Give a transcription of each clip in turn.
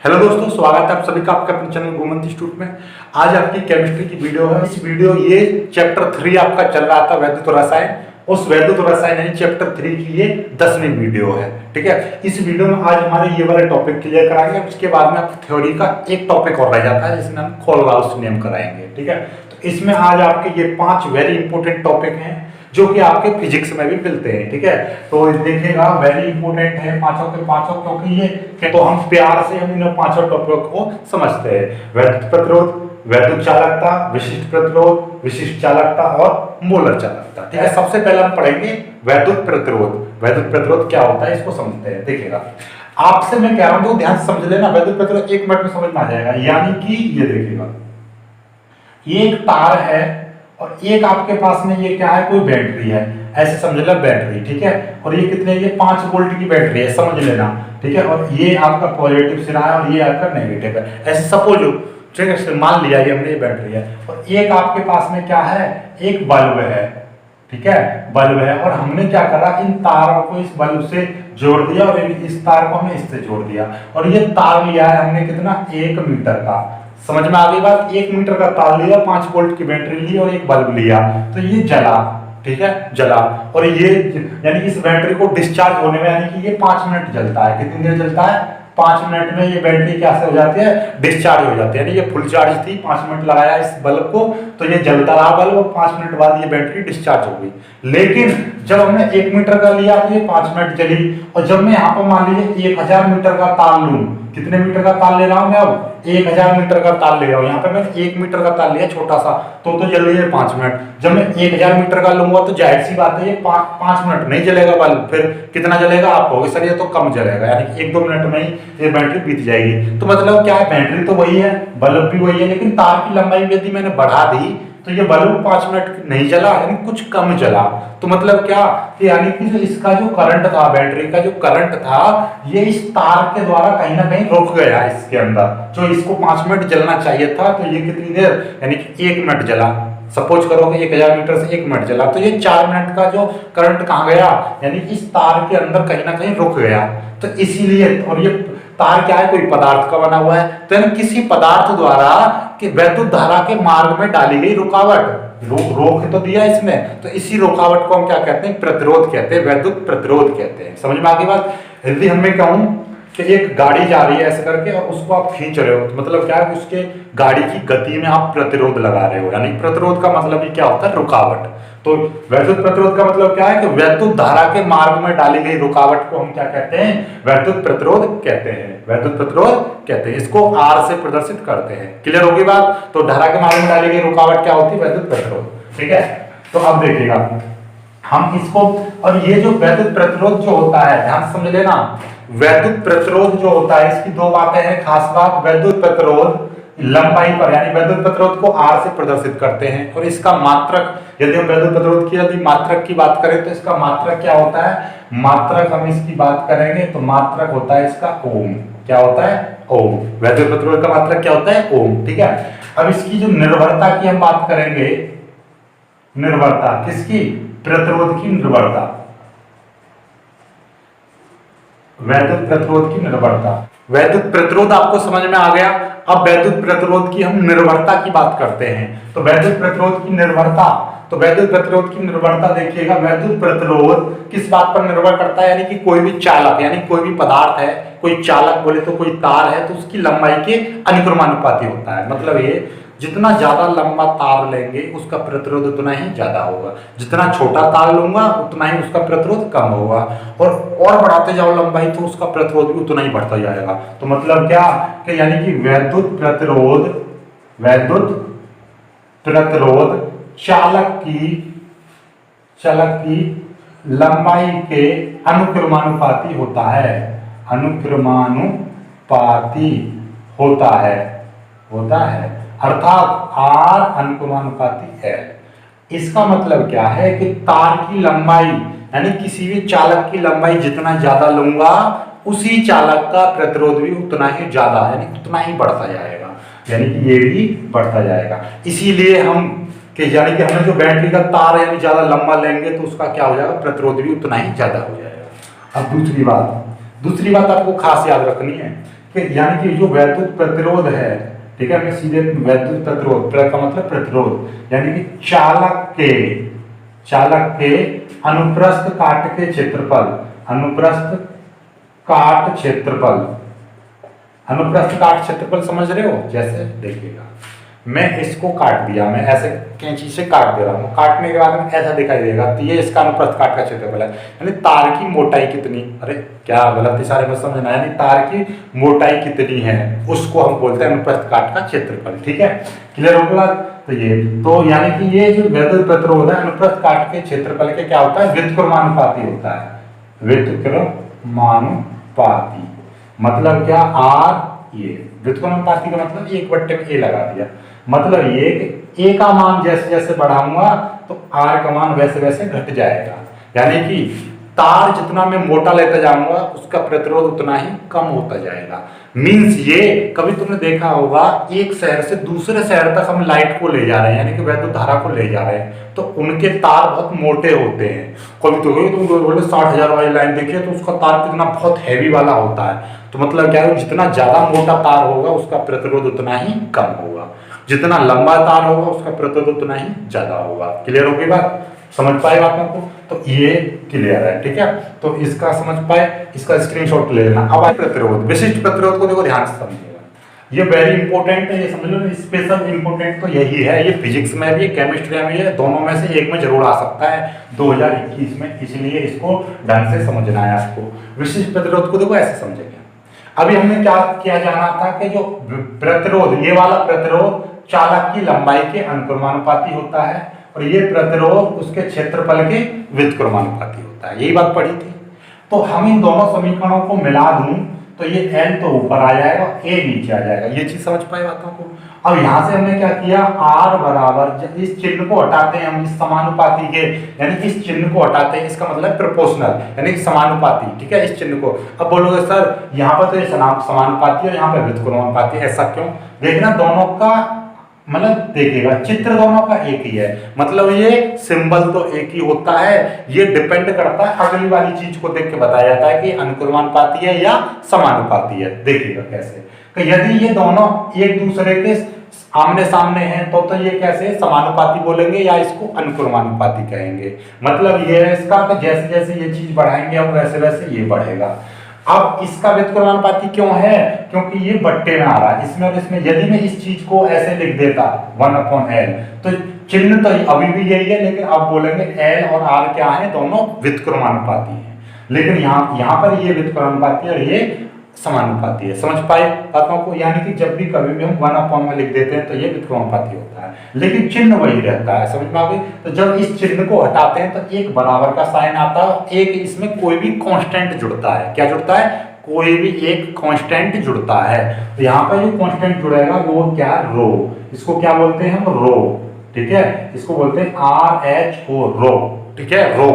Hello दोस्तों, स्वागत है आप सभी का आपके अपने चैनल गोमंत इंस्टीट्यूट में। आज आपकी केमिस्ट्री की वीडियो है। इस वीडियो ये चैप्टर 3 आपका चल रहा था वैद्युत रसायन। उस वैद्युत रसायन यानी चैप्टर 3 की ये 10वीं वीडियो है। ठीक है, इस वीडियो में आज हमारे ये वाले टॉपिक क्लियर कराएंगे। उसके बाद में आपको थ्योरी का एक टॉपिक और रह जाता है जिसमें हम कोलराउस नियम कराएंगे। ठीक है, तो इसमें आज आपके ये 5 वेरी इंपॉर्टेंट टॉपिक हैं जो कि आपके फिजिक्स में भी मिलते हैं। ठीक है, तो देखिएगा वेरी इंपॉर्टेंट है पांचों के पांचों, क्योंकि ये तो हम प्यार से हम इन पांचों टॉपिक को समझते हैं। वैद्युत प्रतिरोध, वैद्युत चालकता, विशिष्ट प्रतिरोध, विशिष्ट चालकता और मोलर चालकता। ठीक है, सबसे पहले हम पढ़ेंगे वैद्युत प्रतिरोध। वैद्युत प्रतिरोध क्या होता है इसको समझते हैं। देखिएगा, आपसे मैं कह रहा हूं तो ध्यान से समझ लेना। वैद्युत प्रतिरोध 1 मिनट में समझ में आ जाएगा। यानी कि ये देखिएगा, ये एक तार है और एक आपके पास में ये क्या है, कोई बैटरी है। ऐसे समझ लेना बैटरी। ठीक है, और ये कितने, ये 5 वोल्ट की बैटरी है, समझ लेना। ठीक है, और ये आपका पॉजिटिव सिरा है और ये आपका नेगेटिव है। ऐसे सपोज हो, ठीक है, मान लिया ये हमने ये बैटरी है और एक आपके पास में क्या है, एक बल्ब है। ठीक है, बल्ब है और हमने क्या करा, इन तारों को इस बल्ब से जोड़ दिया और इस तार को हमने इससे जोड़ दिया और ये तार लिया है हमने कितना, 1 मीटर का। समझ में आ गई बात। 1 मीटर का तार लिया, 5 वोल्ट की बैटरी ली और एक बल्ब लिया, तो ये जला। ठीक है, जला। और ये यानी इस बैटरी को डिस्चार्ज होने में यानी कि ये 5 मिनट जलता है। कितनी देर जलता है, 5 मिनट में ये बैटरी क्या से हो जाती है, डिस्चार्ज हो जाती है। यानी ये फुल चार्ज थी, 5 मिनट लगाया इस बल्ब को तो ये जलता रहा बल्ब और 5 मिनट बाद ये बैटरी डिस्चार्ज हो गई। लेकिन जब हमने 1 मीटर का लिया तो ये 5 मिनट जली। और जब मैं यहाँ पर मान लीजिए 1000 मीटर का तार लूं, कितने मीटर का तार ले रहा हूं मैं, अब 1000 मीटर का तार ले रहा हूं। यहाँ पे मैंने 1 मीटर का तार लिया छोटा सा, तो जल रही है 5 मिनट। जब मैं 1000 मीटर का लूंगा तो जाहिर सी बात है ये 5 मिनट नहीं जलेगा बल्ब। फिर कितना जलेगा आप कहोगे सर ये तो कम जलेगा, यानी 1-2 मिनट में ही ये बैटरी बीत जाएगी। तो मतलब क्या है, बैटरी तो वही है, बल्ब भी वही है, लेकिन तार की लंबाई यदि मैंने बढ़ा दी तो ये बल्ब 5 मिनट नहीं जला, यानी कुछ कम जला। तो मतलब क्या, यानी कि जो इसका जो करंट था, बैटरी का जो करंट था, ये इस तार के द्वारा कहीं ना कहीं रुक गया इसके अंदर। जो इसको 5 मिनट जलना चाहिए था तो ये कितनी देर, यानी कि 1 मिनट जला। सपोज करो कि 1000 मीटर से 1 मिनट जला तो ये 4 मिनट का जो करंट कहाँ गया, यानी इस तार के अंदर कहीं ना कहीं रुक गया। तो इसीलिए, और ये तार क्या है, कोई पदार्थ का बना हुआ है, तो यानी किसी पदार्थ द्वारा कि वैद्युत धारा के मार्ग में डाली गई रुकावट, रोक तो दिया इसने, तो इसी रुकावट को हम क्या कहते हैं, प्रतिरोध कहते हैं, वैद्युत प्रतिरोध कहते हैं। समझ में आ गई बात। यदि हमें कहूं कि एक गाड़ी जा रही है ऐसे करके और उसको आप खींच रहे हो, तो मतलब क्या है, उसके गाड़ी की गति में आप प्रतिरोध लगा रहे हो। यानी प्रतिरोध का मतलब ही क्या होता है, रुकावट। तो वैद्युत प्रतिरोध का मतलब क्या है कि वैद्युत धारा के मार्ग में डाली गई रुकावट को हम क्या कहते हैं, वैद्युत प्रतिरोध कहते हैं। वैद्युत प्रतिरोध कहते हैं, इसको R से प्रदर्शित करते हैं। क्लियर होगी बात। तो धारा के मार्ग में डाली गई रुकावट क्या होती है, वैद्युत प्रतिरोध। ठीक है, तो अब देखिएगा हम इसको, और ये जो वैद्युत प्रतिरोध जो होता है, ध्यान समझ लेना, वैद्युत प्रतिरोध जो होता है इसकी 2 बातें हैं खास बात। वैद्युत प्रतिरोध लंबाई पर, यानी वैद्युत प्रतिरोध को R से प्रदर्शित करते हैं, और इसका मात्रक, यदि हम वैद्युत प्रतिरोध की यदि मात्रक की बात करें तो इसका मात्रक क्या होता है, मात्रक हम इसकी बात करेंगे तो मात्रक होता है इसका ओम। क्या होता है, ओम। वैद्युत प्रतिरोध का मात्रक क्या होता है, ओम। ठीक है, अब इसकी जो निर्भरता की हम बात करेंगे, निर्भरता किसकी, प्रतिरोध की निर्भरता, वैद्युत प्रतिरोध की निर्भरता। वैद्युत प्रतिरोध आपको समझ में आ गया। अब वैद्युत प्रतिरोध की हम निर्भरता की बात करते हैं। तो वैद्युत प्रतिरोध की निर्भरता, तो वैद्युत प्रतिरोध की निर्भरता देखिएगा, वैद्युत प्रतिरोध किस बात पर निर्भर करता है, यानी कि कोई भी चालक, यानी कोई भी पदार्थ है, कोई चालक बोले तो कोई तार है, तो उसकी लंबाई के अनुक्रमानुपाती होता है। मतलब ये जितना ज्यादा लंबा तार लेंगे उसका प्रतिरोध उतना ही ज्यादा होगा, जितना छोटा तार लूंगा उतना ही उसका प्रतिरोध कम होगा, और बढ़ाते जाओ लंबाई तो उसका प्रतिरोध भी उतना ही बढ़ता जाएगा। तो मतलब क्या कि यानी कि वैद्युत प्रतिरोध चालक की लंबाई के अनुक्रमानुपाती होता है, अनुक्रमानुपाती होता है, अर्थात R अनुक्रमानुपाती है। इसका मतलब क्या है कि तार की लंबाई, यानी किसी भी चालक की लंबाई जितना ज्यादा लूंगा उसी चालक का प्रतिरोध भी उतना ही ज्यादा, यानी उतना ही बढ़ता जाएगा, यानी कि ये भी बढ़ता जाएगा। इसीलिए हम कि यानी कि हमें जो बैटरी का तार है यानी ज्यादा लंबा लेंगे तो उसका क्या हो जाएगा, प्रतिरोध भी उतना ही ज्यादा हो जाएगा। अब दूसरी बात आपको खास याद रखनी है कि यानी कि जो वैद्युत प्रतिरोध है, ठीक है, मैं सीधे वैद्युत प्रतिरोध का मतलब प्रतिरोध, यानी कि चालक के अनुप्रस्थ काट के क्षेत्रफल, अनुप्रस्थ काट क्षेत्रफल, अनुप्रस्थ काट क्षेत्रफल समझ रहे हो? जैसे देखिएगा, मैं इसको काट दिया, मैं ऐसे कैंची से काट दे रहा हूँ, काटने के बाद में ऐसा दिखाई देगा, तो ये इसका अनुप्रस्थ काट का क्षेत्रफल है। यानी तार की मोटाई कितनी, अरे क्या गलत इशारे में समझना, यानी तार की मोटाई कितनी है उसको हम बोलते हैं अनुप्रस्थ काट का क्षेत्रफल। ठीक है, क्लियर हो गया? तो ये तो यानी कि ये जो वैद्युत प्रतिरोध है अनुप्रस्थ काट के क्षेत्रफल के क्या होता है, व्युत्क्रमानुपाती होता है। व्युत्क्रमानुपाती मतलब क्या, आर ये व्युत्क्रमानुपाती का मतलब 1 में ए लगा दिया, मतलब ये कि ए का मान जैसे जैसे बढ़ाऊंगा तो आर का मान वैसे वैसे घट जाएगा। यानी कि तार जितना मैं मोटा लेता जाऊंगा उसका प्रतिरोध उतना ही कम होता जाएगा। मींस ये कभी तुमने देखा होगा, एक शहर से दूसरे शहर तक हम लाइट को ले जा रहे हैं, यानी कि वैद्युत धारा को ले जा रहे हैं, तो उनके तार बहुत मोटे होते हैं। कभी तो तुम बोले 60,000 वाली लाइन देखिए तो उसका तार कितना बहुत हैवी वाला होता है। तो मतलब क्या है, जितना ज्यादा मोटा तार होगा उसका प्रतिरोध उतना ही कम होगा, जितना लंबा तार होगा उसका प्रतिरोध उतना ही ज्यादा होगा। क्लियर होगी बात? समझ पाए बातों को? तो ये क्लियर है, ठीक है। तो इसका समझ पाए, इसका स्क्रीनशॉट ले लेना। अब प्रतिरोध, विशिष्ट प्रतिरोध को देखो ध्यान से समझिएगा, ये वेरी इंपॉर्टेंट है, ये समझ लो, स्पेशल इंपॉर्टेंट तो यही है। ये फिजिक्स में भी, केमिस्ट्री में भी है, दोनों में से एक में जरूर आ सकता है 2021 में, इसलिए इसको ढंग से समझना है आपको। विशिष्ट प्रतिरोध को देखो ऐसे समझेंगे। अभी हमने क्या किया जाना था कि जो प्रतिरोध, ये वाला प्रतिरोध चालक की लंबाई के अनुक्रमानुपाती होता है और ये प्रतिरोध उसके क्षेत्रफल के व्युत्क्रमानुपाती होता है, यही बात पढ़ी थी। तो हम इन दोनों समीकरणों को मिला दूं तो ये L तो ऊपर आ जाएगा, A नीचे आ जाएगा। ये चीज समझ पाए बातों को? अब यहां से हमने क्या किया, R बराबर, इस चिन्ह को हटाते हैं हम, इस समानुपाती के, यानी इस चिन्ह को हटाते हैं, इसका मतलब प्रोपोर्शनल यानी समानुपाती, ठीक है, इस चिन्ह को। अब बोलोगे सर यहाँ पर तो ये समानुपाती है, यहाँ पर व्युत्क्रमानुपाती, ऐसा क्यों? देखना दोनों का मतलब देखिएगा, चित्र दोनों का एक ही है, मतलब ये सिंबल तो एक ही होता है। ये डिपेंड करता है, अगली वाली चीज को देख के बताया जाता है कि अनुक्रमानुपाती है या समानुपाती है। देखिएगा कैसे, कि यदि ये दोनों एक दूसरे के आमने सामने हैं तो ये कैसे समानुपाती बोलेंगे या इसको अनुक्रमानुपाती कहेंगे। मतलब ये है इसका कि जैसे जैसे ये चीज बढ़ाएंगे हम वैसे वैसे ये बढ़ेगा। अब इसका व्युत्क्रमानुपाती क्यों है? क्योंकि ये बट्टे में आ रहा है, इसमें और इसमें। यदि मैं इस चीज को ऐसे लिख देता 1/L, तो चिन्ह तो अभी भी यही है, लेकिन अब बोलेंगे L और R क्या है, दोनों व्युत्क्रमानुपाती हैं। लेकिन यहाँ पर ये व्युत्क्रमानुपाती और ये समानुपाती है। समझ पाए बातों को? यानी कि जब भी कभी भी हम 1/, में लिख देते हैं तो ये व्युत्क्रमानुपाती होता है, लेकिन चिन्ह वही रहता है। समझ में आ गई? तो जब इस चिन्ह को हटाते हैं तो एक बराबर का साइन आता है, एक इसमें कोई भी कांस्टेंट जुड़ता है। क्या जुड़ता है? कोई भी एक कांस्टेंट जुड़ता है। तो यहाँ पर जो कांस्टेंट जुड़ेगा वो क्या, रो। इसको क्या बोलते हैं हम, रो, ठीक है। इसको बोलते हैं RHO, रो, ठीक है, रो,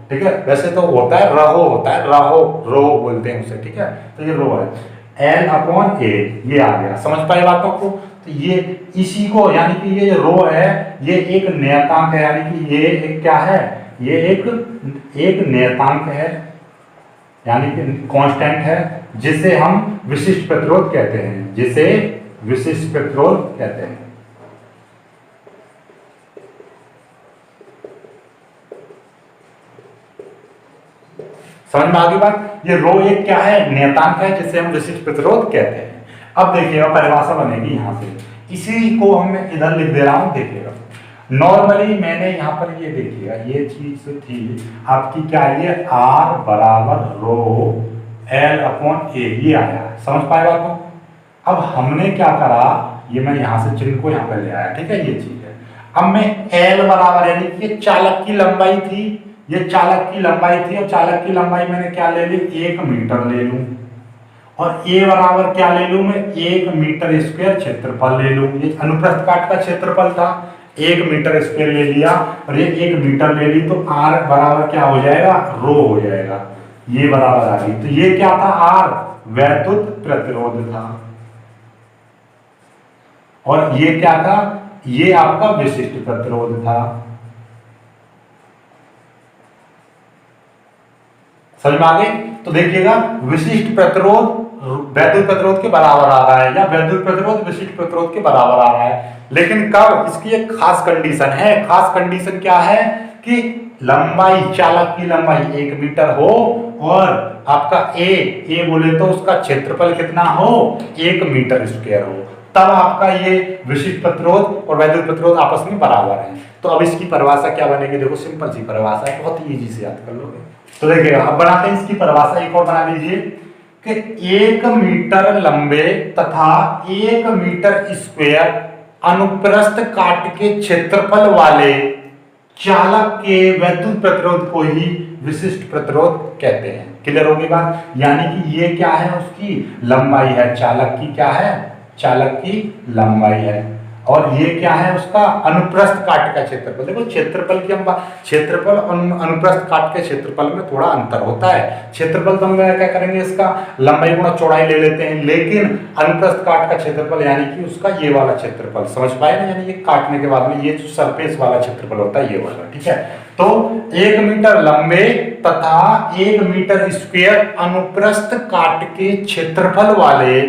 ठीक है। वैसे तो होता है रहो, होता है रहो, रो बोलते हैं उसे, ठीक है। तो ये रो है, L/A, ये आ गया। समझ पाए बातों को? तो ये इसी को, यानी कि ये रो है, ये एक नियतांक है, यानी कि ये एक क्या है, ये एक नियतांक है, यानी कि कांस्टेंट है, जिसे हम विशिष्ट प्रतिरोध कहते हैं, जिसे विशिष्ट प्रतिरोध कहते हैं। समझ में आ गई बात? ये रो एक क्या है, नियतांक है, जिसे हम विशिष्ट प्रतिरोध कहते हैं। अब देखिएगा परिभाषा बनेगी यहां से, इसी को हम इधर लिख दे रहा हूं। देखिएगा नॉर्मली मैंने यहाँ पर ये देखिएगा, ये चीज थी आपकी क्या, ये R बराबर रो L/A, ये आया। समझ पाए बात को? अब हमने क्या करा, ये मैं यहाँ से चिन्ह को यहाँ पर ले आया, ठीक है, ये चीज है। अब मैं L बराबर, यानी कि ये चालक की लंबाई थी, ये चालक की लंबाई थी, और चालक की लंबाई मैंने क्या ले ली, 1 मीटर ले लूं, और A बराबर क्या ले लूं मैं, 1 मीटर स्क्वायर क्षेत्रफल ले लूं। ये अनुप्रस्थ काट का क्षेत्रफल था, 1 मीटर स्क्वायर ले लिया, और ये 1 मीटर ले ली, तो R बराबर क्या हो जाएगा, रो हो जाएगा। ये बराबर आ गई, तो ये क्या था, R वैद्युत प्रतिरोध था, और ये क्या था, ये आपका विशिष्ट प्रतिरोध था। समझ में आ गई? तो देखिएगा विशिष्ट प्रतिरोध वैद्युत प्रतिरोध के बराबर आ रहा है या वैद्युत प्रतिरोध विशिष्ट प्रतिरोध के बराबर आ रहा है। लेकिन कब? इसकी एक खास कंडीशन है। खास कंडीशन क्या है कि लंबाई, चालक की लंबाई 1 मीटर हो और आपका ए बोले तो उसका क्षेत्रफल कितना हो, 1 मीटर स्क्वायर हो, तब आपका ये विशिष्ट प्रतिरोध और वैद्युत प्रतिरोध आपस में बराबर है। तो अब इसकी परिभाषा क्या बनेगी? देखो सिंपल सी परिभाषा है, बहुत ही इजी से याद कर लोगे। तो देखिएगा, अब बनाते हैं इसकी परिभाषा, एक और बना लीजिए कि 1 मीटर लंबे तथा 1 मीटर स्क्वायर अनुप्रस्थ काट के क्षेत्रफल वाले चालक के वैद्युत प्रतिरोध को ही विशिष्ट प्रतिरोध कहते हैं। क्लियर होगी बात? यानी कि ये क्या है, उसकी लंबाई है, चालक की क्या है, चालक की लंबाई है, और ये क्या है, उसका अनुप्रस्थ काट का क्षेत्रफल। देखो क्षेत्रफल की हम क्षेत्रफल अनुप्रस्थ काट के क्षेत्रफल में थोड़ा अंतर होता है। क्षेत्रफल तो हम क्या करेंगे, इसका लंबाई गुणा चौड़ाई ले लेते हैं, लेकिन अनुप्रस्थ काट का क्षेत्रफल यानी कि उसका ये वाला क्षेत्रफल, समझ पाए ना, यानी ये काटने के बाद में ये जो सरफेस वाला क्षेत्रफल होता है ये वाला, ठीक है। तो 1 मीटर लंबे तथा 1 मीटर स्क्वायर अनुप्रस्थ काट के क्षेत्रफल वाले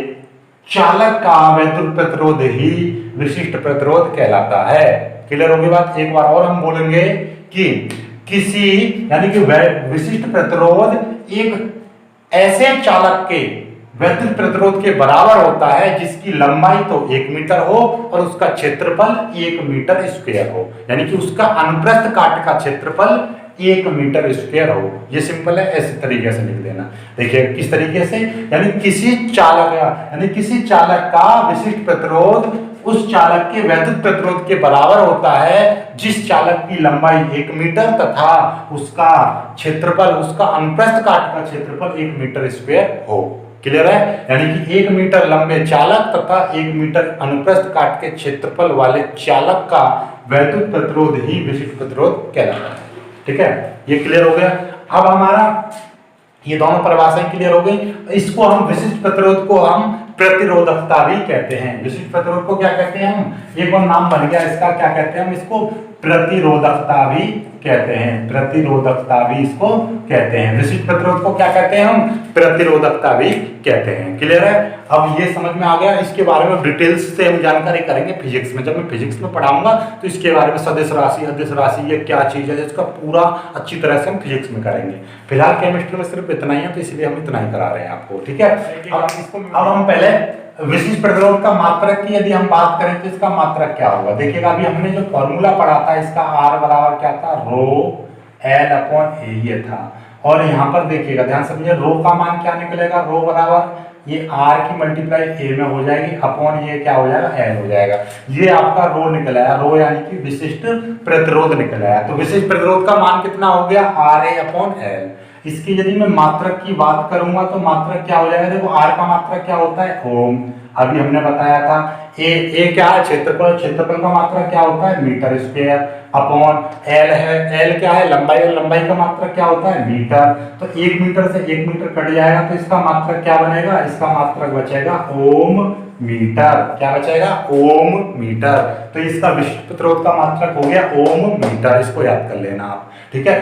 चालक का वैद्युत प्रतिरोध ही विशिष्ट प्रतिरोध कहलाता है। क्लियर होगी बात? एक बार और हम बोलेंगे कि किसी यानी कि विशिष्ट प्रतिरोध एक ऐसे चालक के वैद्युत प्रतिरोध के बराबर होता है जिसकी लंबाई तो 1 मीटर हो और उसका क्षेत्रफल 1 मीटर स्क्वायर हो, यानी कि उसका अनुप्रस्थ काट का क्षेत्रफल 1 मीटर स्क्वायर हो। ये सिंपल है, ऐसे तरीके से लिख देना। देखिए किस तरीके से, यानी किसी चालक का विशिष्ट प्रतिरोध उस चालक के वैद्युत प्रतिरोध के बराबर होता है जिस चालक की लंबाई 1 मीटर तथा उसका क्षेत्रफल, उसका अनुप्रस्थ काट का क्षेत्रफल 1 मीटर स्क्वायर हो। क्लियर है? यानी कि 1 मीटर लंबे चालक तथा 1 मीटर अनुप्रस्थ काट के क्षेत्रफल वाले चालक का वैद्युत प्रतिरोध ही विशिष्ट प्रतिरोध कहलाता है। ठीक है, ये क्लियर हो गया। अब हमारा ये दोनों परिभाषाएं क्लियर हो गई। इसको हम विशिष्ट प्रतिरोध को हम प्रतिरोधकता भी कहते हैं। विशिष्ट प्रतिरोध को क्या कहते हैं हम? एक और नाम बन गया इसका, क्या कहते हैं हम इसको? प्रतिरोधकता भी कहते हैं। प्रतिरोधकता भी इसको कहते हैं। विशिष्ट प्रतिरोध को क्या कहते हैं हम? प्रतिरोधकता भी कहते हैं। क्लियर है? अब ये समझ में आ गया। इसके बारे में डिटेल्स से हम जानकारी करेंगे फिजिक्स में। जब मैं फिजिक्स में पढ़ाऊंगा तो इसके बारे में सदिश राशि, अदिश राशि, ये क्या चीज है, इसका पूरा अच्छी तरह से हम फिजिक्स में करेंगे। फिलहाल केमिस्ट्री में सिर्फ इतना ही है, तो इसलिए हम इतना ही करा रहे हैं आपको। ठीक है, अब हम पहले विशिष्ट प्रतिरोध का मात्रक की यदि हम बात करें तो इसका मात्रक क्या होगा? देखिएगा, अभी हमने जो फॉर्मूला पढ़ा था इसका R बराबर क्या था? रो L अपॉन ए, ये था। और यहाँ पर देखिएगा, ध्यान समझिए, रो का मान क्या निकलेगा? रो बराबर ये R की मल्टीप्लाई ए में हो जाएगी अपॉन ये क्या हो जाएगा? L हो जाएगा। ये आपका रो निकल आया, रो यानी कि विशिष्ट प्रतिरोध निकल आया। तो विशिष्ट प्रतिरोध का मान कितना हो गया? RA upon L। इसकी यदि मैं मात्रक की बात करूंगा तो मात्रक क्या हो जाएगा? देखो R का मात्रक क्या होता है? ओम। अभी हमने बताया था ए क्या है? क्षेत्रफल। क्षेत्रफल का मात्रक क्या होता है? मीटर स्क्वायर अपॉन L है। L क्या है? लंबाई। और लंबाई का मात्रक क्या होता है? मीटर। तो 1 मीटर से 1 मीटर कट जाएगा तो इसका मात्रक क्या बनेगा? इसका मात्रक बचेगा ओम मीटर। क्या बचेगा? ओम मीटर। तो इसका विशिष्ट प्रतिरोध का मात्रक हो गया ओम मीटर। इसको याद कर लेना आप। ठीक है।